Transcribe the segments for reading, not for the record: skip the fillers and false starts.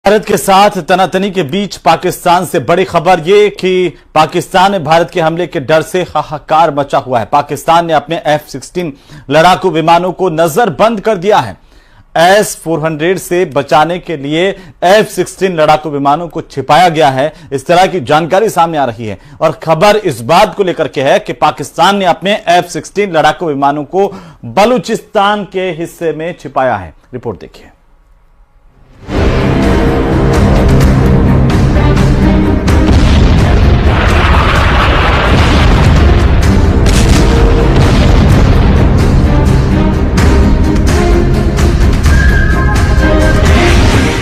भारत के साथ तनातनी के बीच पाकिस्तान से बड़ी खबर ये कि पाकिस्तान में भारत के हमले के डर से हाहाकार मचा हुआ है। पाकिस्तान ने अपने F-16 लड़ाकू विमानों को नजरबंद कर दिया है। S-400 से बचाने के लिए F-16 लड़ाकू विमानों को छिपाया गया है, इस तरह की जानकारी सामने आ रही है। और खबर इस बात को लेकर के है कि पाकिस्तान ने अपने F-16 लड़ाकू विमानों को बलूचिस्तान के हिस्से में छिपाया है। रिपोर्ट देखिए।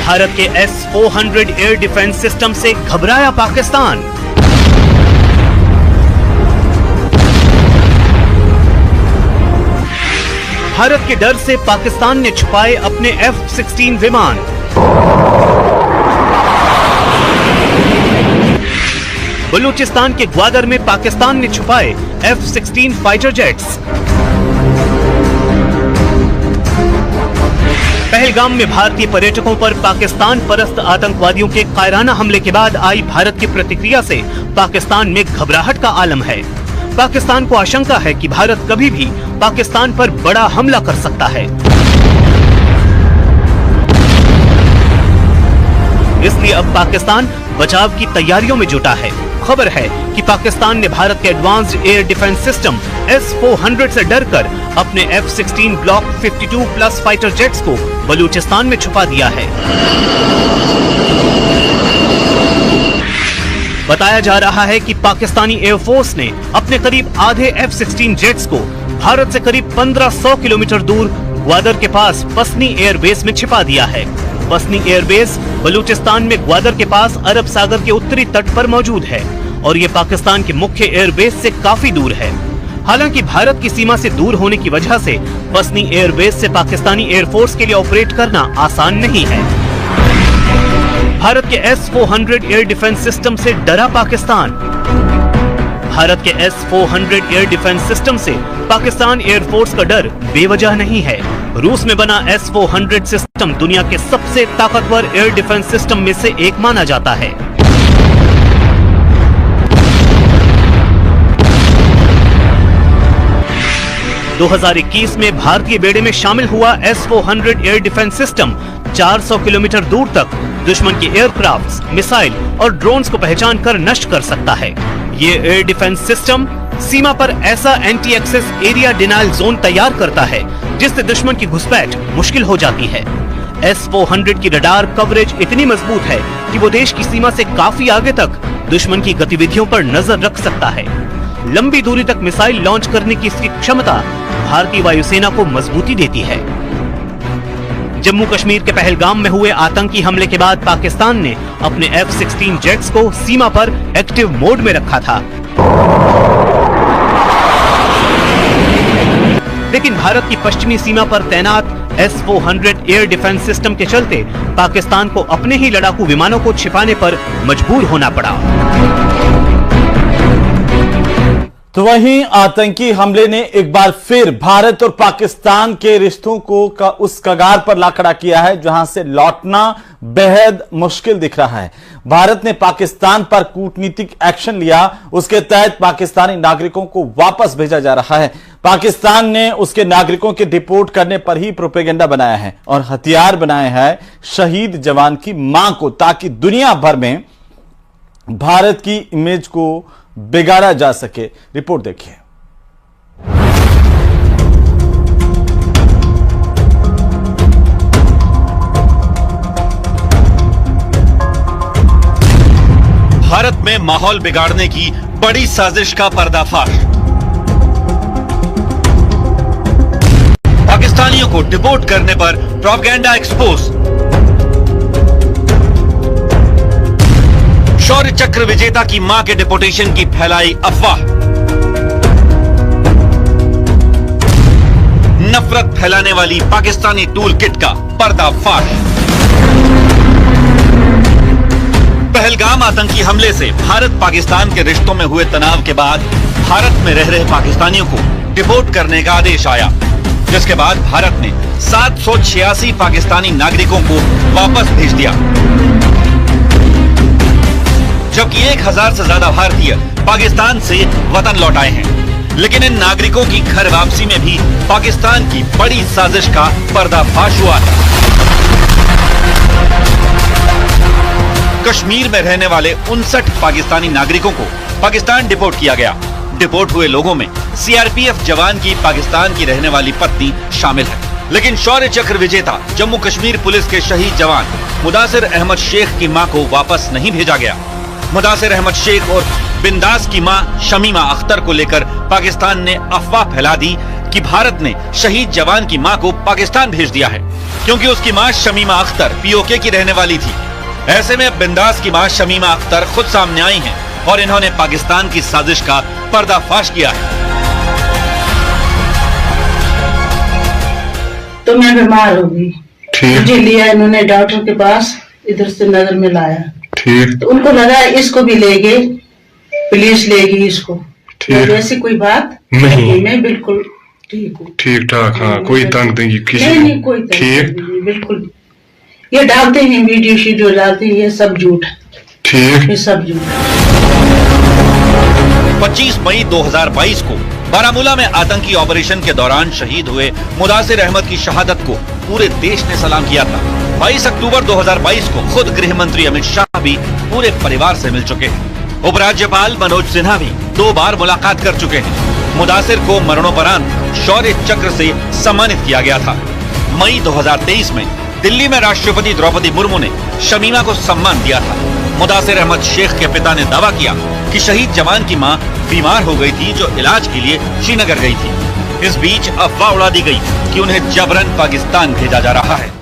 भारत के S-400 एयर डिफेंस सिस्टम से घबराया पाकिस्तान। भारत के डर से पाकिस्तान ने छुपाए अपने F-16 विमान। बलूचिस्तान के ग्वादर में पाकिस्तान ने छुपाए F-16 फाइटर जेट्स। पहलगाम में भारतीय पर्यटकों पर पाकिस्तान परस्त आतंकवादियों के कायराना हमले के बाद आई भारत की प्रतिक्रिया से पाकिस्तान में घबराहट का आलम है। पाकिस्तान को आशंका है कि भारत कभी भी पाकिस्तान पर बड़ा हमला कर सकता है। इसलिए अब पाकिस्तान बचाव की तैयारियों में जुटा है। खबर है कि पाकिस्तान ने भारत के advanced air defence system S-400 से डरकर अपने F-16 block 52 plus fighter jets को बलूचिस्तान में छुपा दिया है। बताया जा रहा है कि पाकिस्तानी एयरफोर्स ने अपने करीब आधे F-16 जेट्स को भारत से करीब 1500 किलोमीटर दूर ग्वादर के पास पसनी एयरबेस में छिपा दिया है। पसनी एयरबेस बलूचिस्तान में ग्वादर के पास अरब सागर के उत्तरी तट पर मौजूद है और ये पाकिस्तान के मुख्य एयरबेस से काफी दूर है। हालांकि भारत की सीमा से दूर होने की वजह से पसनी एयरबेस से पाकिस्तानी एयरफोर्स के लिए ऑपरेट करना आसान नहीं है। भारत के S-400 एयर डिफेंस सिस्टम से डरा पाकिस्तान। भारत के S-400 एयर डिफेंस सिस्टम से पाकिस्तान एयरफोर्स का डर बेवजह नहीं है। रूस में बना S-400 सिस्टम दुनिया के सबसे ताकतवर एयर डिफेंस सिस्टम में से एक माना जाता है। दो 2021 में भारतीय बेड़े में शामिल हुआ S-400 air defence system 400 kilometre दूर तक दुश्मन के एयरक्राफ्ट्स, मिसाइल और ड्रोन्स को पहचान कर नष्ट कर सकता है। ये एयर डिफेंस सिस्टम सीमा पर ऐसा anti access area denial zone तैयार करता है जिससे दुश्मन की घुसपैठ मुश्किल हो जाती है। S-400 की रडार कवरेज इतनी मजबूत है कि वो देश की सीमा से काफी आगे तक दुश्मन की गतिविधियों पर नजर रख सकता है। लंबी दूरी तक मिसाइल लॉन्च करने की इसकी क्षमता भारतीय वायुसेना को मजबूती देती है। जम्मू कश्मीर के पहलगाम में हुए आतंकी हमले के बाद पाकिस्तान ने अपने F-16 जेट्स को सीमा पर एक्टिव मोड में रखा था, लेकिन भारत की पश्चिमी सीमा पर तैनात S-400 एयर डिफेंस सिस्टम के चलते पाकिस्तान को अपने ही लड़ाकू विमानों को छिपाने पर मजबूर होना पड़ा। तो वहीं आतंकी हमले ने एक बार फिर भारत और पाकिस्तान के रिश्तों को उस कगार पर ला खड़ा किया है जहां से लौटना बेहद मुश्किल दिख रहा है। भारत ने पाकिस्तान पर कूटनीतिक एक्शन लिया, उसके तहत पाकिस्तानी नागरिकों को वापस भेजा जा रहा है। पाकिस्तान ने उसके नागरिकों के डिपोर्ट करने पर ही प्रोपेगेंडा बनाया है और हथियार बनाए हैं शहीद जवान की मां को, ताकि दुनिया भर में भारत की इमेज को बिगाड़ा जा सके। रिपोर्ट देखिए। भारत में माहौल बिगाड़ने की बड़ी साजिश का पर्दाफाश। पाकिस्तानियों को डिपोर्ट करने पर प्रोपेगेंडा एक्सपोज। शौर्य चक्र विजेता की मां के डिपोर्टेशन की फैलाई अफवाह। नफरत फैलाने वाली पाकिस्तानी टूल किट का पर्दाफाश। पहलगाम आतंकी हमले से भारत पाकिस्तान के रिश्तों में हुए तनाव के बाद भारत में रह रहे पाकिस्तानियों को डिपोर्ट करने का आदेश आया, जिसके बाद भारत ने 786 पाकिस्तानी नागरिकों को वापस भेज दिया। जबकि 1000 से ज्यादा भारतीय पाकिस्तान से वतन लौट आए हैं। लेकिन इन नागरिकों की घर वापसी में भी पाकिस्तान की बड़ी साजिश का पर्दाफाश हुआ है। कश्मीर में रहने वाले 59 पाकिस्तानी नागरिकों को पाकिस्तान डिपोर्ट किया गया। डिपोर्ट हुए लोगों में सीआरपीएफ जवान की पाकिस्तान की रहने वाली पत्नी शामिल है। लेकिन शौर्य चक्र विजेता जम्मू कश्मीर पुलिस के शहीद जवान मुदासिर अहमद शेख की मां को वापस नहीं भेजा गया। मुदासिर अहमद शेख और बिंदास की मां शमीमा अख्तर को लेकर पाकिस्तान ने अफवाह फैला दी कि भारत ने शहीद जवान की मां को पाकिस्तान भेज दिया है, क्योंकि उसकी मां शमीमा अख्तर पीओके की रहने वाली थी। ऐसे में बिंदास की मां शमीमा अख्तर खुद सामने आई हैं और इन्होंने पाकिस्तान की साजिश का पर्दाफाश किया है। तो मैं बीमार हो गई, मुझे लिया इन्होंने डॉक्टर के पास, इधर से नगर में लाया। ठीक। तो उनको लगा इसको भी ले गए, पुलिस लेगी इसको। ऐसी कोई बात नहीं, मैं बिल्कुल ठीक हूँ, ठीक ठाक। हाँ, कोई तंग नहीं किसी नहीं, कोई तंग नहीं, बिल्कुल। ये डालते हैं वीडियो शीडियो डालते हैं, ये सब झूठ, ठीक, ये सब झूठ। 25 मई 2022 को बारामूला में आतंकी ऑपरेशन के दौरान शहीद हुए मुदासिर अहमद की शहादत को पूरे देश ने सलाम किया था। 22 अक्टूबर 2022 को खुद गृह मंत्री अमित शाह भी पूरे परिवार से मिल चुके हैं। उपराज्यपाल मनोज सिन्हा भी 2 बार मुलाकात कर चुके हैं। मुदासिर को मरणोपरांत शौर्य चक्र से सम्मानित किया गया था। मई 2023 में दिल्ली में राष्ट्रपति द्रौपदी मुर्मू ने शमीमा को सम्मान दिया था। मुदासिर अहमद शेख के पिता ने दावा किया कि शहीद जवान की मां बीमार हो गई थी, जो इलाज के लिए श्रीनगर गई थी। इस बीच अफवाह उड़ा दी गई कि उन्हें जबरन पाकिस्तान भेजा जा रहा है।